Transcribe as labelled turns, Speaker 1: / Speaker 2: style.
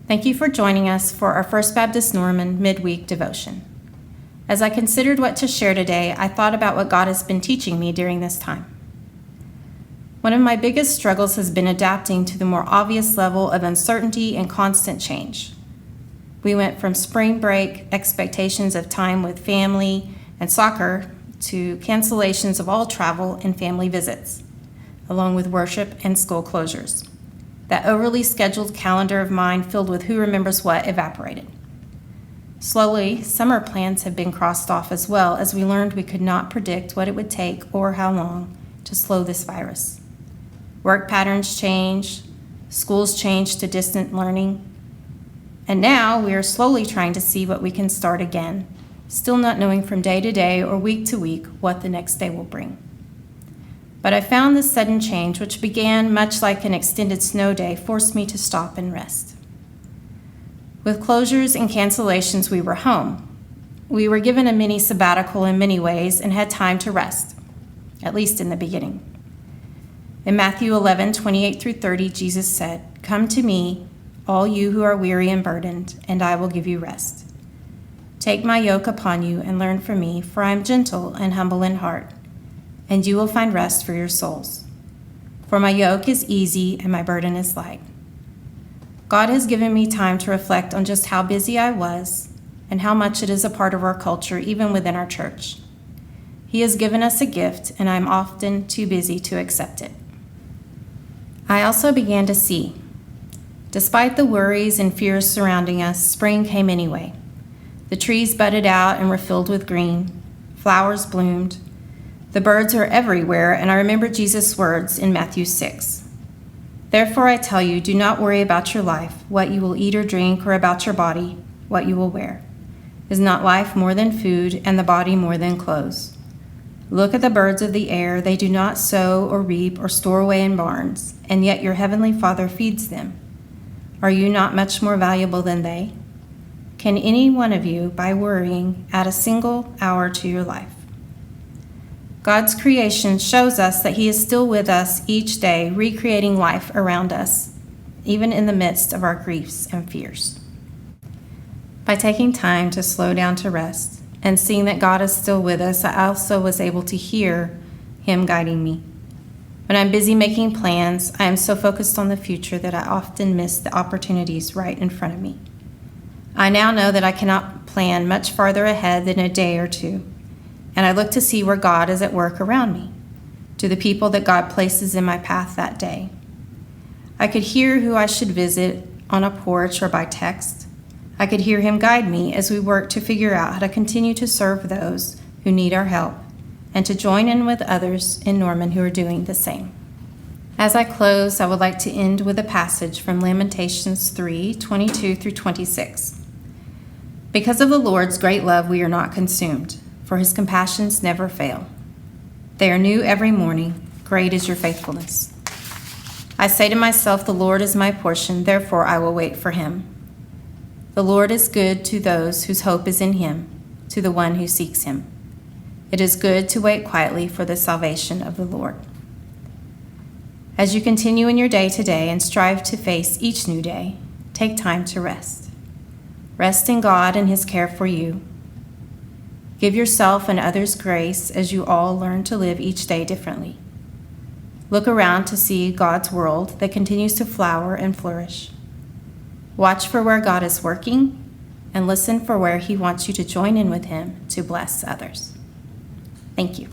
Speaker 1: Thank you for joining us for our First Baptist Norman Midweek Devotion. As I considered what to share today, I thought about what God has been teaching me during this time. One of my biggest struggles has been adapting to the more obvious level of uncertainty and constant change. We went from spring break expectations of time with family and soccer to cancellations of all travel and family visits, along with worship and school closures. That overly scheduled calendar of mine filled with who remembers what evaporated. Slowly, summer plans have been crossed off as well as we learned we could not predict what it would take or how long to slow this virus. Work patterns change, schools change to distant learning, and now we are slowly trying to see what we can start again, still not knowing from day to day or week to week what the next day will bring. But I found this sudden change, which began much like an extended snow day, forced me to stop and rest. With closures and cancellations, we were home. We were given a mini sabbatical in many ways and had time to rest, at least in the beginning. In Matthew 11:28-30, Jesus said, "Come to me, all you who are weary and burdened, and I will give you rest. Take my yoke upon you and learn from me, for I am gentle and humble in heart, and you will find rest for your souls. For my yoke is easy and my burden is light." God has given me time to reflect on just how busy I was and how much it is a part of our culture, even within our church. He has given us a gift, and I'm often too busy to accept it. I also began to see, despite the worries and fears surrounding us, spring came anyway. The trees budded out and were filled with green. Flowers bloomed. The birds are everywhere, and I remember Jesus' words in Matthew 6. "Therefore I tell you, do not worry about your life, what you will eat or drink, or about your body, what you will wear. Is not life more than food, and the body more than clothes? Look at the birds of the air. They do not sow or reap or store away in barns, and yet your heavenly Father feeds them. Are you not much more valuable than they? Can any one of you, by worrying, add a single hour to your life?" God's creation shows us that He is still with us each day, recreating life around us, even in the midst of our griefs and fears. By taking time to slow down to rest and seeing that God is still with us, I also was able to hear Him guiding me. When I'm busy making plans, I am so focused on the future that I often miss the opportunities right in front of me. I now know that I cannot plan much farther ahead than a day or two, and I look to see where God is at work around me, to the people that God places in my path that day. I could hear who I should visit on a porch or by text. I could hear Him guide me as we work to figure out how to continue to serve those who need our help and to join in with others in Norman who are doing the same. As I close, I would like to end with a passage from Lamentations 3:22-26. "Because of the Lord's great love, we are not consumed, for His compassions never fail. They are new every morning. Great is your faithfulness. I say to myself, the Lord is my portion, therefore I will wait for Him. The Lord is good to those whose hope is in Him, to the one who seeks Him. It is good to wait quietly for the salvation of the Lord." As you continue in your day today and strive to face each new day, take time to rest. Rest in God and His care for you. Give yourself and others grace as you all learn to live each day differently. Look around to see God's world that continues to flower and flourish. Watch for where God is working and listen for where He wants you to join in with Him to bless others. Thank you.